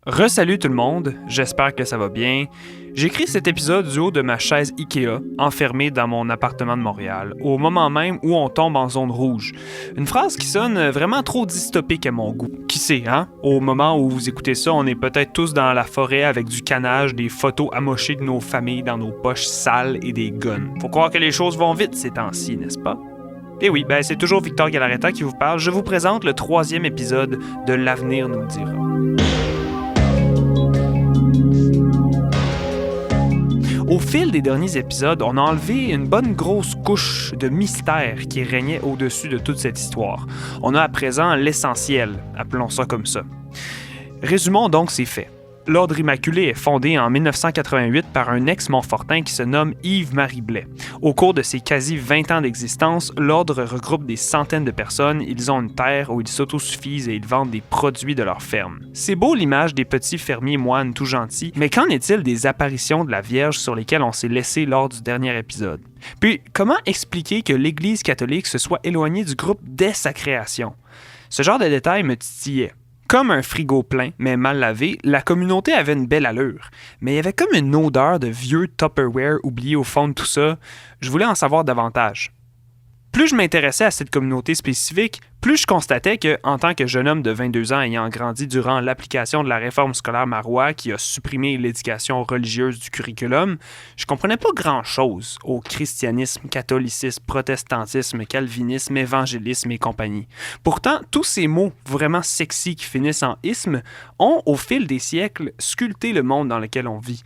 Re-salut tout le monde, j'espère que ça va bien. J'écris cet épisode du haut de ma chaise Ikea, enfermée dans mon appartement de Montréal, au moment même où on tombe en zone rouge. Une phrase qui sonne vraiment trop dystopique à mon goût. Qui sait, hein? Au moment où vous écoutez ça, on est peut-être tous dans la forêt avec du canage, des photos amochées de nos familles dans nos poches sales et des guns. Faut croire que les choses vont vite ces temps-ci, n'est-ce pas? Et oui, c'est toujours Victor Galarreta qui vous parle. Je vous présente le 3e épisode de L'Avenir nous le dira. Au fil des derniers épisodes, on a enlevé une bonne grosse couche de mystère qui régnait au-dessus de toute cette histoire. On a à présent l'essentiel, appelons ça comme ça. Résumons donc ces faits. L'Ordre Immaculé est fondé en 1988 par un ex-Montfortin qui se nomme Yves-Marie Blais. Au cours de ses quasi 20 ans d'existence, l'Ordre regroupe des centaines de personnes, ils ont une terre où ils s'autosuffisent et ils vendent des produits de leur ferme. C'est beau l'image des petits fermiers moines tout gentils, mais qu'en est-il des apparitions de la Vierge sur lesquelles on s'est laissé lors du dernier épisode? Puis, comment expliquer que l'Église catholique se soit éloignée du groupe dès sa création? Ce genre de détails me titillait. Comme un frigo plein, mais mal lavé, la communauté avait une belle allure. Mais il y avait comme une odeur de vieux Tupperware oublié au fond de tout ça. Je voulais en savoir davantage. Plus je m'intéressais à cette communauté spécifique, plus je constatais que, en tant que jeune homme de 22 ans ayant grandi durant l'application de la réforme scolaire Marois qui a supprimé l'éducation religieuse du curriculum, je comprenais pas grand-chose au christianisme, catholicisme, protestantisme, calvinisme, évangélisme et compagnie. Pourtant, tous ces mots vraiment sexy qui finissent en isme ont, au fil des siècles, sculpté le monde dans lequel on vit.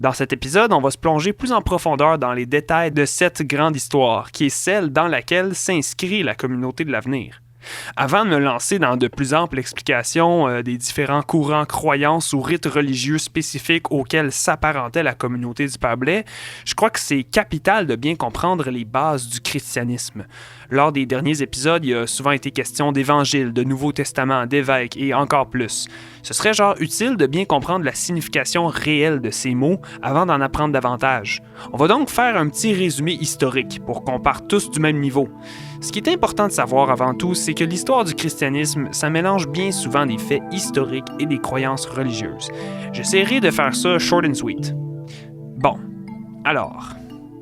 Dans cet épisode, on va se plonger plus en profondeur dans les détails de cette grande histoire, qui est celle dans laquelle s'inscrit la communauté de l'avenir. Avant de me lancer dans de plus amples explications des différents courants, croyances ou rites religieux spécifiques auxquels s'apparentait la communauté du Père Blais, je crois que c'est capital de bien comprendre les bases du christianisme. Lors des derniers épisodes, il a souvent été question d'évangile, de Nouveau Testament, d'évêques et encore plus. Ce serait utile de bien comprendre la signification réelle de ces mots avant d'en apprendre davantage. On va donc faire un petit résumé historique pour qu'on parte tous du même niveau. Ce qui est important de savoir avant tout, c'est que l'histoire du christianisme, ça mélange bien souvent des faits historiques et des croyances religieuses. J'essaierai de faire ça short and sweet. Bon, alors,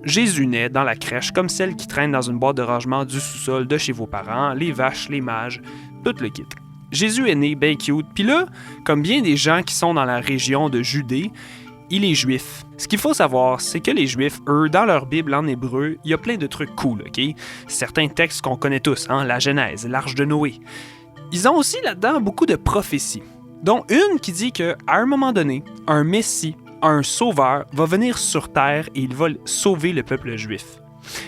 Jésus naît dans la crèche comme celle qui traîne dans une boîte de rangement du sous-sol de chez vos parents, les vaches, les mages, tout le kit. Jésus est né bien cute, puis là, comme bien des gens qui sont dans la région de Judée, il est juif. Ce qu'il faut savoir, c'est que les Juifs, eux, dans leur Bible en hébreu, il y a plein de trucs cool, OK? Certains textes qu'on connaît tous, la Genèse, l'Arche de Noé. Ils ont aussi là-dedans beaucoup de prophéties, dont une qui dit qu'à un moment donné, un Messie, un sauveur, va venir sur terre et il va sauver le peuple juif.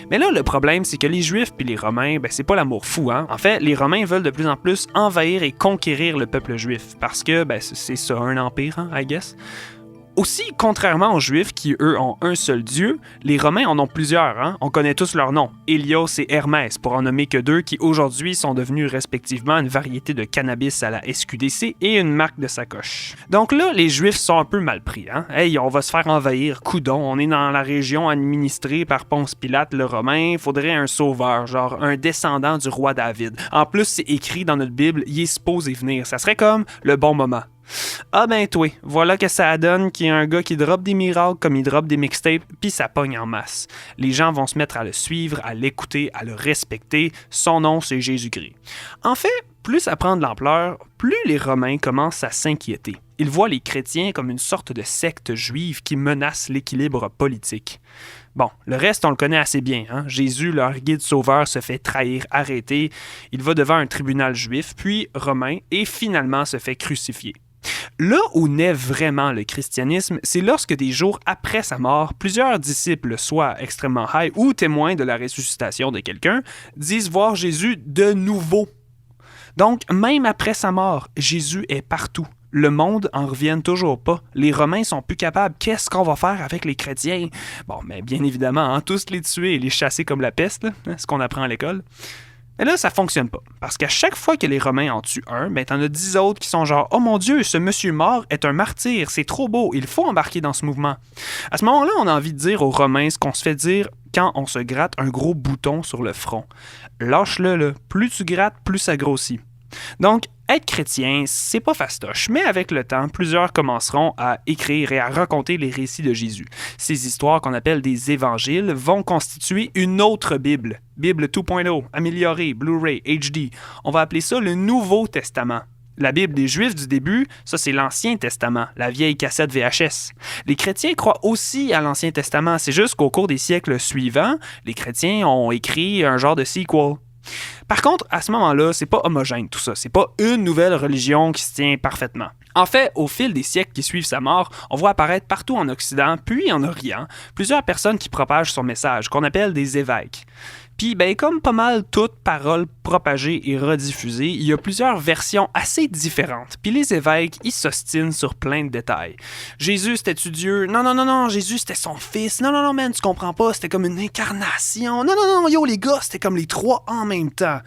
Mais là, le problème, c'est que les Juifs puis les Romains, c'est pas l'amour fou, hein? En fait, les Romains veulent de plus en plus envahir et conquérir le peuple juif, parce que, c'est ça, un empire, I guess. Aussi, contrairement aux Juifs qui, eux, ont un seul Dieu, les Romains en ont plusieurs, hein? On connaît tous leurs noms, Hélios et Hermès, pour en nommer que deux, qui aujourd'hui sont devenus respectivement une variété de cannabis à la SQDC et une marque de sacoche. Donc là, les Juifs sont un peu mal pris, hein? Hey, on va se faire envahir, coudon, on est dans la région administrée par Ponce Pilate le Romain, faudrait un sauveur, genre un descendant du roi David. En plus, c'est écrit dans notre Bible, il est supposé venir, ça serait comme le bon moment. Ah toi, voilà que ça donne qu'il y a un gars qui drop des miracles comme il drop des mixtapes, puis ça pogne en masse. Les gens vont se mettre à le suivre, à l'écouter, à le respecter. Son nom, c'est Jésus-Christ. En fait, plus ça prend de l'ampleur, plus les Romains commencent à s'inquiéter. Ils voient les chrétiens comme une sorte de secte juive qui menace l'équilibre politique. Bon, le reste, on le connaît assez bien, hein? Jésus, leur guide sauveur, se fait trahir, arrêter. Il va devant un tribunal juif, puis romain, et finalement se fait crucifier. Là où naît vraiment le christianisme, c'est lorsque des jours après sa mort, plusieurs disciples, soit extrêmement high ou témoins de la ressuscitation de quelqu'un, disent voir Jésus de nouveau. Donc, même après sa mort, Jésus est partout. Le monde en revient toujours pas. Les Romains sont plus capables. Qu'est-ce qu'on va faire avec les chrétiens? Bon, mais bien évidemment, tous les tuer et les chasser comme la peste, ce qu'on apprend à l'école. Mais là, ça fonctionne pas. Parce qu'à chaque fois que les Romains en tuent un, t'en as 10 autres qui sont genre « Oh mon Dieu, ce monsieur mort est un martyr, c'est trop beau, il faut embarquer dans ce mouvement. » À ce moment-là, on a envie de dire aux Romains ce qu'on se fait dire quand on se gratte un gros bouton sur le front. Lâche-le, là. Plus tu grattes, plus ça grossit. Donc, être chrétien, c'est pas fastoche, mais avec le temps, plusieurs commenceront à écrire et à raconter les récits de Jésus. Ces histoires qu'on appelle des évangiles vont constituer une autre Bible. Bible 2.0, améliorée, Blu-ray, HD. On va appeler ça le Nouveau Testament. La Bible des Juifs du début, ça c'est l'Ancien Testament, la vieille cassette VHS. Les chrétiens croient aussi à l'Ancien Testament, c'est juste qu'au cours des siècles suivants, les chrétiens ont écrit un genre de sequel. Par contre, à ce moment-là, c'est pas homogène tout ça, c'est pas une nouvelle religion qui se tient parfaitement. En fait, au fil des siècles qui suivent sa mort, on voit apparaître partout en Occident, puis en Orient, plusieurs personnes qui propagent son message, qu'on appelle des évêques. Puis, comme pas mal toute parole propagée et rediffusée, il y a plusieurs versions assez différentes. Puis les évêques, ils s'ostinent sur plein de détails. Jésus, c'était-tu Dieu? Non, Jésus, c'était son fils. Non, man, tu comprends pas, c'était comme une incarnation. Non, yo, les gars, c'était comme les trois en même temps.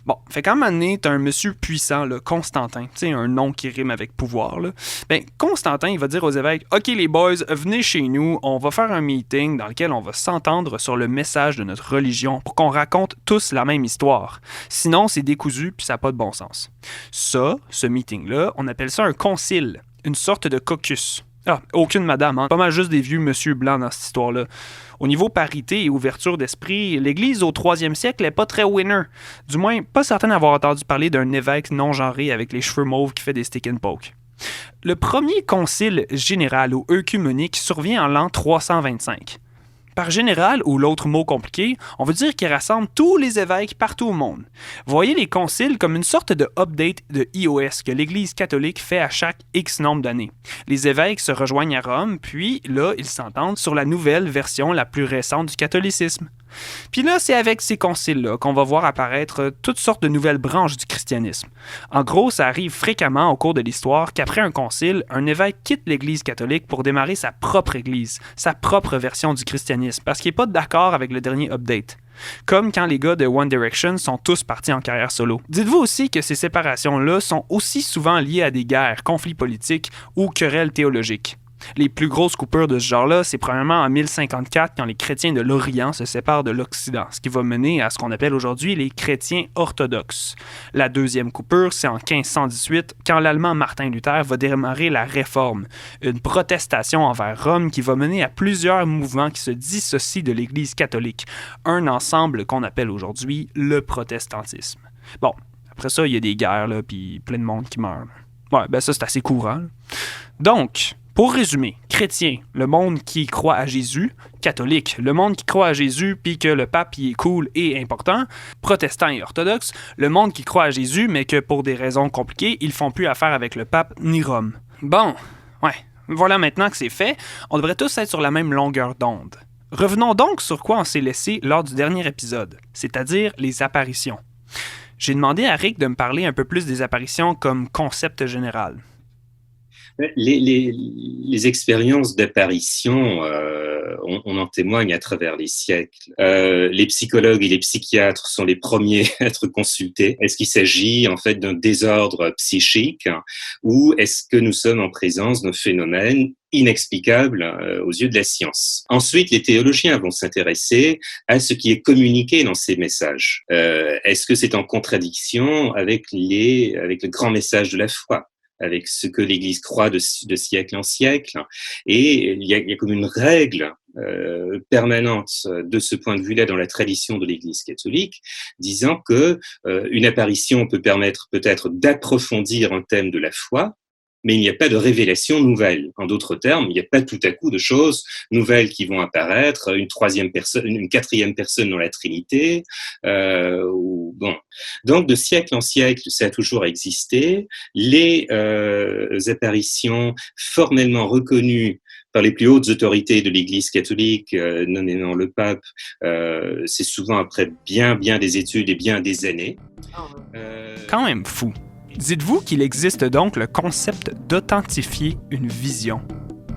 Bon, fait qu'à un moment donné, t'as un monsieur puissant, là, Constantin, tu sais, un nom qui rime avec pouvoir, là. Constantin, il va dire aux évêques, « OK, les boys, venez chez nous, on va faire un meeting dans lequel on va s'entendre sur le message de notre religion pour qu'on raconte tous la même histoire. Sinon, c'est décousu puis ça n'a pas de bon sens. » Ça, ce meeting-là, on appelle ça un concile, une sorte de caucus. Ah, aucune madame, hein? Pas mal juste des vieux monsieur blancs dans cette histoire-là. Au niveau parité et ouverture d'esprit, l'Église au 3e siècle n'est pas très winner. Du moins, pas certain d'avoir entendu parler d'un évêque non-genré avec les cheveux mauves qui fait des stick and poke. Le premier concile général ou œcuménique survient en l'an 325. Par général, ou l'autre mot compliqué, on veut dire qu'il rassemble tous les évêques partout au monde. Voyez les conciles comme une sorte de update de iOS que l'Église catholique fait à chaque X nombre d'années. Les évêques se rejoignent à Rome, puis là, ils s'entendent sur la nouvelle version la plus récente du catholicisme. Puis là, c'est avec ces conciles-là qu'on va voir apparaître toutes sortes de nouvelles branches du christianisme. En gros, ça arrive fréquemment au cours de l'histoire qu'après un concile, un évêque quitte l'Église catholique pour démarrer sa propre Église, sa propre version du christianisme, parce qu'il n'est pas d'accord avec le dernier update. Comme quand les gars de One Direction sont tous partis en carrière solo. Dites-vous aussi que ces séparations-là sont aussi souvent liées à des guerres, conflits politiques ou querelles théologiques. Les plus grosses coupures de ce genre-là, c'est premièrement en 1054 quand les chrétiens de l'Orient se séparent de l'Occident, ce qui va mener à ce qu'on appelle aujourd'hui les chrétiens orthodoxes. La deuxième coupure, c'est en 1518 quand l'Allemand Martin Luther va démarrer la Réforme, une protestation envers Rome qui va mener à plusieurs mouvements qui se dissocient de l'Église catholique, un ensemble qu'on appelle aujourd'hui le protestantisme. Bon, après ça, il y a des guerres, là, puis plein de monde qui meurt. Ouais, ça c'est assez courant. Donc, pour résumer, chrétien, le monde qui croit à Jésus, catholique, le monde qui croit à Jésus puis que le pape il est cool et important, protestant et orthodoxe, le monde qui croit à Jésus mais que pour des raisons compliquées, ils font plus affaire avec le pape ni Rome. Bon, voilà maintenant que c'est fait, on devrait tous être sur la même longueur d'onde. Revenons donc sur quoi on s'est laissé lors du dernier épisode, c'est-à-dire les apparitions. J'ai demandé à Rick de me parler un peu plus des apparitions comme concept général. Les expériences d'apparition, on en témoigne à travers les siècles. Les psychologues et les psychiatres sont les premiers à être consultés. Est-ce qu'il s'agit en fait d'un désordre psychique ou est-ce que nous sommes en présence d'un phénomène inexplicable aux yeux de la science? Ensuite, les théologiens vont s'intéresser à ce qui est communiqué dans ces messages. Est-ce que c'est en contradiction avec le grand message de la foi, avec ce que l'Église croit de siècle en siècle? Et il y a comme une règle permanente de ce point de vue-là dans la tradition de l'Église catholique, disant que une apparition peut permettre peut-être d'approfondir un thème de la foi, mais il n'y a pas de révélation nouvelle. En d'autres termes, il n'y a pas tout à coup de choses nouvelles qui vont apparaître, une quatrième personne dans la Trinité. Donc, de siècle en siècle, ça a toujours existé. Les apparitions formellement reconnues par les plus hautes autorités de l'Église catholique, nommément le pape, c'est souvent après bien des études et bien des années. Quand même fou. Dites-vous qu'il existe donc le concept d'authentifier une vision,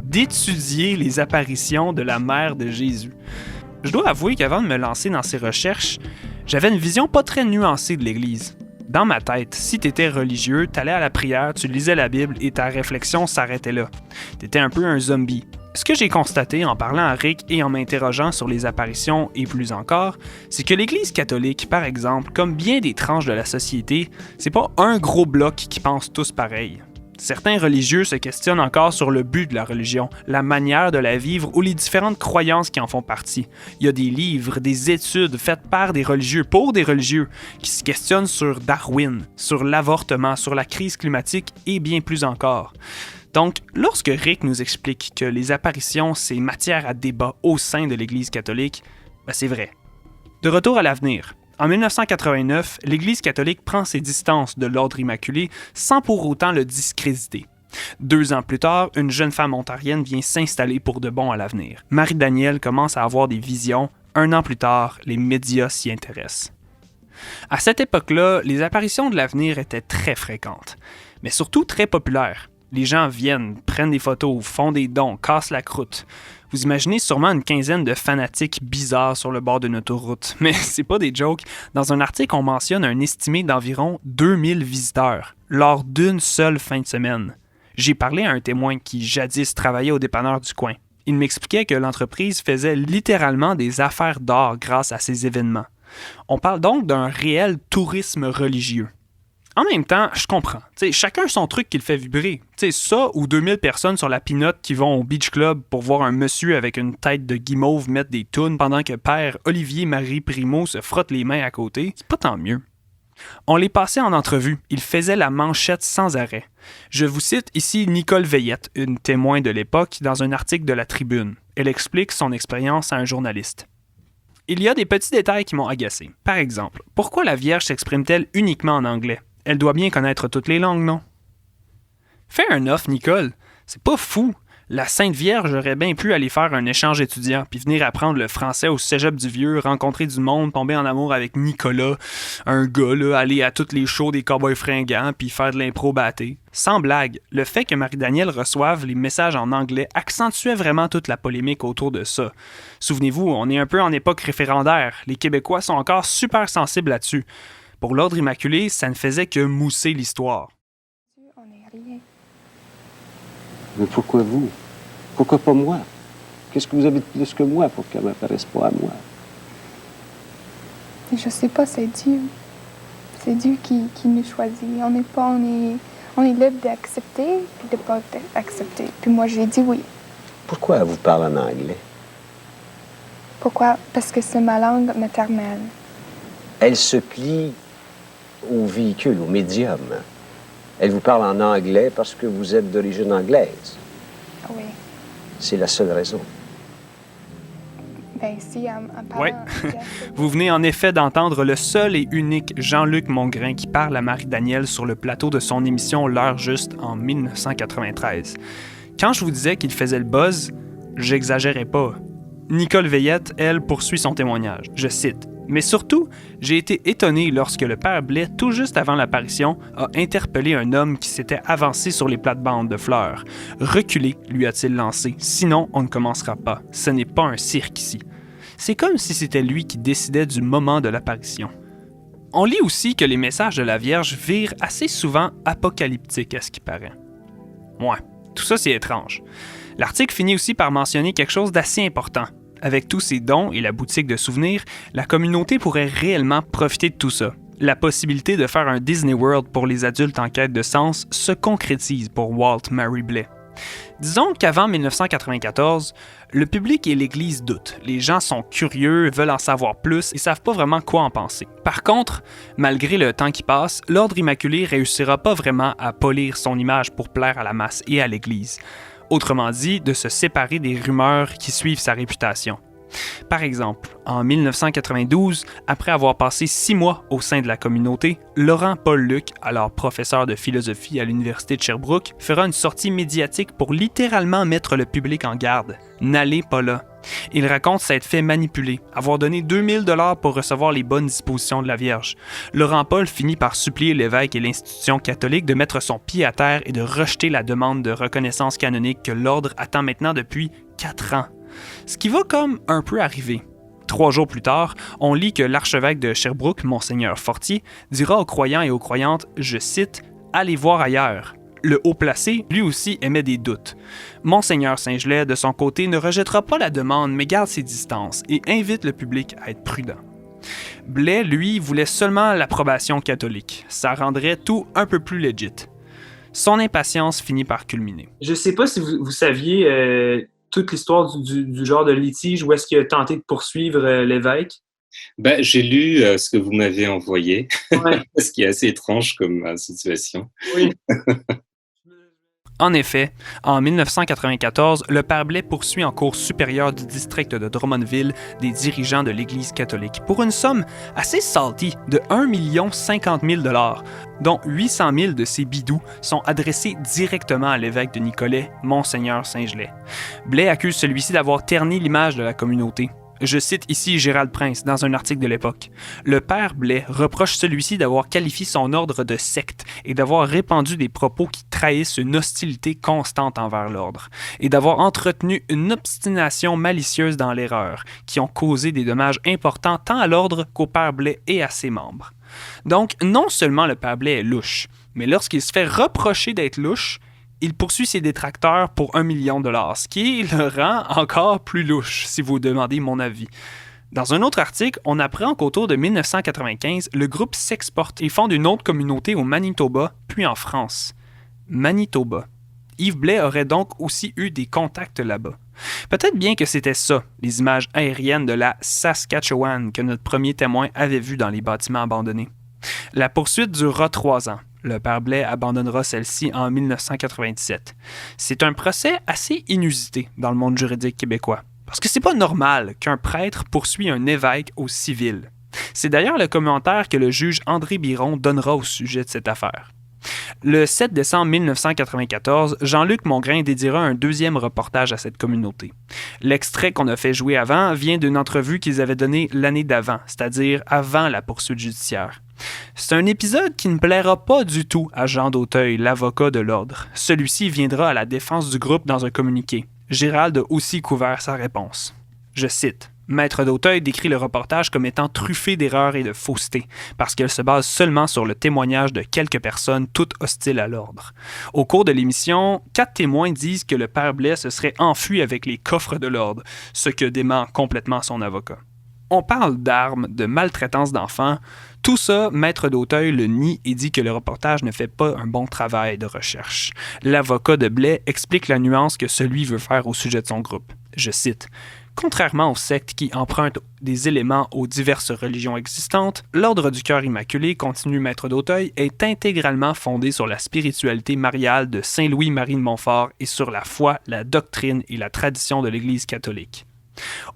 d'étudier les apparitions de la mère de Jésus. Je dois avouer qu'avant de me lancer dans ces recherches, j'avais une vision pas très nuancée de l'Église. Dans ma tête, si t'étais religieux, t'allais à la prière, tu lisais la Bible et ta réflexion s'arrêtait là. T'étais un peu un zombie. Ce que j'ai constaté en parlant à Rick et en m'interrogeant sur les apparitions et plus encore, c'est que l'Église catholique, par exemple, comme bien des tranches de la société, c'est pas un gros bloc qui pense tous pareil. Certains religieux se questionnent encore sur le but de la religion, la manière de la vivre ou les différentes croyances qui en font partie. Il y a des livres, des études faites par des religieux, pour des religieux, qui se questionnent sur Darwin, sur l'avortement, sur la crise climatique et bien plus encore. Donc, lorsque Rick nous explique que les apparitions, c'est matière à débat au sein de l'Église catholique, c'est vrai. De retour à l'avenir. En 1989, l'Église catholique prend ses distances de l'Ordre Immaculé sans pour autant le discréditer. 2 ans plus tard, une jeune femme ontarienne vient s'installer pour de bon à l'avenir. Marie-Danielle commence à avoir des visions. 1 an plus tard, les médias s'y intéressent. À cette époque-là, les apparitions de l'avenir étaient très fréquentes, mais surtout très populaires. Les gens viennent, prennent des photos, font des dons, cassent la croûte. Vous imaginez sûrement une quinzaine de fanatiques bizarres sur le bord d'une autoroute. Mais c'est pas des jokes. Dans un article, on mentionne un estimé d'environ 2000 visiteurs lors d'une seule fin de semaine. J'ai parlé à un témoin qui jadis travaillait au dépanneur du coin. Il m'expliquait que l'entreprise faisait littéralement des affaires d'or grâce à ces événements. On parle donc d'un réel tourisme religieux. En même temps, je comprends. T'sais, chacun son truc qui le fait vibrer. T'sais, ça ou 2000 personnes sur la pinotte qui vont au Beach Club pour voir un monsieur avec une tête de guimauve mettre des tounes pendant que père Olivier-Marie Primo se frotte les mains à côté, c'est pas tant mieux. On les passait en entrevue. Ils faisaient la manchette sans arrêt. Je vous cite ici Nicole Veillette, une témoin de l'époque, dans un article de La Tribune. Elle explique son expérience à un journaliste. Il y a des petits détails qui m'ont agacé. Par exemple, pourquoi la Vierge s'exprime-t-elle uniquement en anglais? Elle doit bien connaître toutes les langues, non? Fais un offre, Nicole. C'est pas fou. La Sainte Vierge aurait bien pu aller faire un échange étudiant, puis venir apprendre le français au cégep du Vieux, rencontrer du monde, tomber en amour avec Nicolas, un gars, là, aller à toutes les shows des cowboys fringants, puis faire de l'impro batté. Sans blague, le fait que Marie-Danielle reçoive les messages en anglais accentuait vraiment toute la polémique autour de ça. Souvenez-vous, on est un peu en époque référendaire. Les Québécois sont encore super sensibles là-dessus. Pour l'Ordre Immaculé, ça ne faisait que mousser l'histoire. On n'est rien. Mais pourquoi vous? Pourquoi pas moi? Qu'est-ce que vous avez de plus que moi pour qu'elle ne m'apparaisse pas à moi? Je sais pas, c'est Dieu. C'est Dieu qui nous choisit. On est libre d'accepter et de ne pas accepter. Puis moi, j'ai dit oui. Pourquoi elle vous parle en anglais? Pourquoi? Parce que c'est ma langue maternelle. Elle se plie au véhicule, au médium. Elle vous parle en anglais parce que vous êtes d'origine anglaise. Oui. C'est la seule raison. Ben si, en parlant... Oui. Vous venez en effet d'entendre le seul et unique Jean-Luc Mongrain qui parle à Marie-Danielle sur le plateau de son émission L'heure juste en 1993. Quand je vous disais qu'il faisait le buzz, j'exagérais pas. Nicole Veillette, elle, poursuit son témoignage. Je cite. Mais surtout, j'ai été étonné lorsque le père Blais, tout juste avant l'apparition, a interpellé un homme qui s'était avancé sur les plates-bandes de fleurs. « Reculez », lui a-t-il lancé, « sinon on ne commencera pas. Ce n'est pas un cirque ici. » C'est comme si c'était lui qui décidait du moment de l'apparition. On lit aussi que les messages de la Vierge virent assez souvent apocalyptiques à ce qui paraît. Ouais, tout ça c'est étrange. L'article finit aussi par mentionner quelque chose d'assez important. Avec tous ces dons et la boutique de souvenirs, la communauté pourrait réellement profiter de tout ça. La possibilité de faire un Disney World pour les adultes en quête de sens se concrétise pour Walt Mary Blais. Disons qu'avant 1994, le public et l'Église doutent. Les gens sont curieux, veulent en savoir plus et savent pas vraiment quoi en penser. Par contre, malgré le temps qui passe, l'Ordre Immaculé réussira pas vraiment à polir son image pour plaire à la masse et à l'Église. Autrement dit, de se séparer des rumeurs qui suivent sa réputation. Par exemple, en 1992, après avoir passé 6 mois au sein de la communauté, Laurent Paul Luc, alors professeur de philosophie à l'Université de Sherbrooke, fera une sortie médiatique pour littéralement mettre le public en garde. N'allez pas là. Il raconte s'être fait manipuler, avoir donné 2000 $ pour recevoir les bonnes dispositions de la Vierge. Laurent Paul finit par supplier l'évêque et l'institution catholique de mettre son pied à terre et de rejeter la demande de reconnaissance canonique que l'ordre attend maintenant depuis 4 ans. Ce qui va comme un peu arriver. 3 jours plus tard, on lit que l'archevêque de Sherbrooke, Monseigneur Fortier, dira aux croyants et aux croyantes, je cite, « Allez voir ailleurs ». Le haut placé, lui aussi, émet des doutes. Monseigneur Saint-Gelais, de son côté, ne rejettera pas la demande, mais garde ses distances et invite le public à être prudent. Blais, lui, voulait seulement l'approbation catholique. Ça rendrait tout un peu plus legit. Son impatience finit par culminer. Je sais pas si vous saviez toute l'histoire du genre de litige où est-ce qu'il a tenté de poursuivre l'évêque. Ben, j'ai lu ce que vous m'avez envoyé, Ouais. ce qui est assez étrange comme situation. Oui. En effet, en 1994, le père Blais poursuit en cour supérieure du district de Drummondville des dirigeants de l'Église catholique pour une somme assez salty de 1 050 000 $, dont 800 000 de ces bidous sont adressés directement à l'évêque de Nicolet, Monseigneur Saint-Gelais. Blais accuse celui-ci d'avoir terni l'image de la communauté. Je cite ici Gérald Prince dans un article de l'époque. Le père Blais reproche celui-ci d'avoir qualifié son ordre de secte et d'avoir répandu des propos qui trahissent une hostilité constante envers l'ordre et d'avoir entretenu une obstination malicieuse dans l'erreur qui ont causé des dommages importants tant à l'ordre qu'au père Blais et à ses membres. Donc, non seulement le père Blais est louche, mais lorsqu'il se fait reprocher d'être louche, il poursuit ses détracteurs pour 1 million $, ce qui le rend encore plus louche, si vous demandez mon avis. Dans un autre article, on apprend qu'autour de 1995, le groupe s'exporte et fonde une autre communauté au Manitoba, puis en France. Manitoba. Yves Blais aurait donc aussi eu des contacts là-bas. Peut-être bien que c'était ça, les images aériennes de la Saskatchewan que notre premier témoin avait vues dans les bâtiments abandonnés. La poursuite durera 3 ans. Le père Blais abandonnera celle-ci en 1997. C'est un procès assez inusité dans le monde juridique québécois, parce que c'est pas normal qu'un prêtre poursuit un évêque au civil. C'est d'ailleurs le commentaire que le juge André Biron donnera au sujet de cette affaire. Le 7 décembre 1994, Jean-Luc Mongrain dédiera un deuxième reportage à cette communauté. L'extrait qu'on a fait jouer avant vient d'une entrevue qu'ils avaient donnée l'année d'avant, c'est-à-dire avant la poursuite judiciaire. C'est un épisode qui ne plaira pas du tout à Jean d'Auteuil, l'avocat de l'ordre. Celui-ci viendra à la défense du groupe dans un communiqué. Gérald a aussi couvert sa réponse. Je cite. Maître d'Auteuil décrit le reportage comme étant truffé d'erreurs et de fausseté, parce qu'elle se base seulement sur le témoignage de quelques personnes toutes hostiles à l'ordre. Au cours de l'émission, 4 témoins disent que le père Blais se serait enfui avec les coffres de l'ordre, ce que dément complètement son avocat. On parle d'armes, de maltraitance d'enfants. Tout ça, Maître d'Auteuil le nie et dit que le reportage ne fait pas un bon travail de recherche. L'avocat de Blais explique la nuance que celui veut faire au sujet de son groupe. Je cite. Contrairement aux sectes qui empruntent des éléments aux diverses religions existantes, l'Ordre du Cœur Immaculé, continue Maître d'Auteuil, est intégralement fondé sur la spiritualité mariale de Saint Louis-Marie de Montfort et sur la foi, la doctrine et la tradition de l'Église catholique.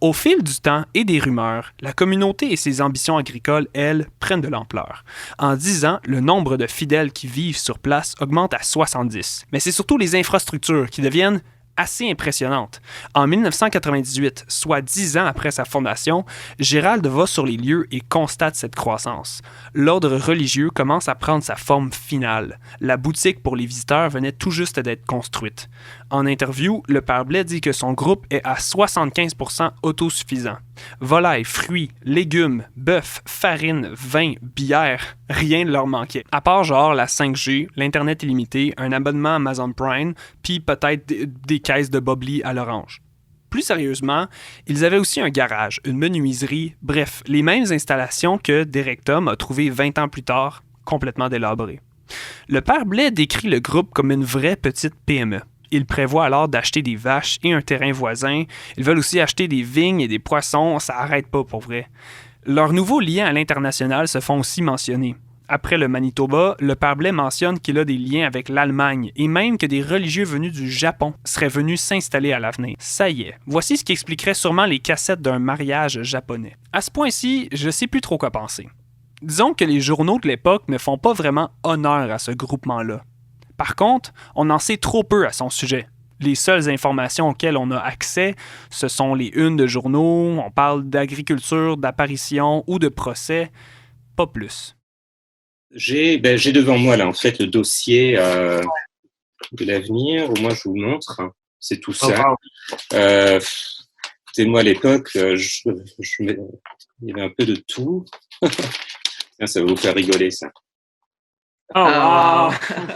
Au fil du temps et des rumeurs, la communauté et ses ambitions agricoles, elles, prennent de l'ampleur. En 10 ans, le nombre de fidèles qui vivent sur place augmente à 70. Mais c'est surtout les infrastructures qui deviennent assez impressionnantes. En 1998, soit 10 ans après sa fondation, Gérald va sur les lieux et constate cette croissance. L'ordre religieux commence à prendre sa forme finale. La boutique pour les visiteurs venait tout juste d'être construite. En interview, le père Blais dit que son groupe est à 75% autosuffisant. Volailles, fruits, légumes, bœuf, farine, vin, bière, rien ne leur manquait. À part genre la 5G, l'Internet illimité, un abonnement Amazon Prime, puis peut-être des caisses de Bobli à l'orange. Plus sérieusement, ils avaient aussi un garage, une menuiserie, bref, les mêmes installations que Derek Tom a trouvées 20 ans plus tard, complètement délabrées. Le père Blais décrit le groupe comme une vraie petite PME. Ils prévoient alors d'acheter des vaches et un terrain voisin. Ils veulent aussi acheter des vignes et des poissons, ça n'arrête pas pour vrai. Leurs nouveaux liens à l'international se font aussi mentionner. Après le Manitoba, le père Blais mentionne qu'il a des liens avec l'Allemagne et même que des religieux venus du Japon seraient venus s'installer à l'avenir. Ça y est, voici ce qui expliquerait sûrement les cassettes d'un mariage japonais. À ce point-ci, je sais plus trop quoi penser. Disons que les journaux de l'époque ne font pas vraiment honneur à ce groupement-là. Par contre, on en sait trop peu à son sujet. Les seules informations auxquelles on a accès, ce sont les unes de journaux, on parle d'agriculture, d'apparition ou de procès, pas plus. J'ai devant moi là en fait le dossier de l'avenir, au moins je vous le montre, c'est tout ça. Oh, wow. Écoutez-moi à l'époque, il y avait un peu de tout. Ça va vous faire rigoler ça. Oh, wow!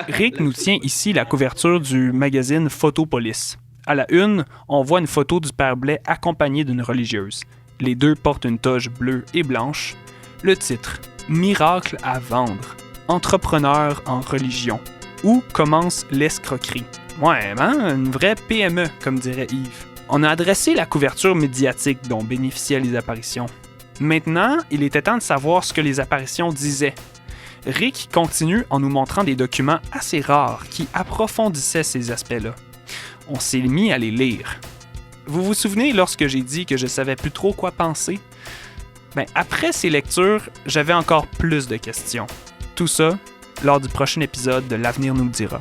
Rick nous tient ici la couverture du magazine Photopolis. À la une, on voit une photo du père Blais accompagné d'une religieuse. Les deux portent une toge bleue et blanche. Le titre « Miracle à vendre. Entrepreneur en religion. Où commence l'escroquerie? » Ouais, hein? Une vraie PME, comme dirait Yves. On a adressé la couverture médiatique dont bénéficiaient les apparitions. Maintenant, il était temps de savoir ce que les apparitions disaient. Rick continue en nous montrant des documents assez rares qui approfondissaient ces aspects-là. On s'est mis à les lire. Vous vous souvenez lorsque j'ai dit que je savais plus trop quoi penser? Après ces lectures, j'avais encore plus de questions. Tout ça lors du prochain épisode de L'Avenir nous le dira.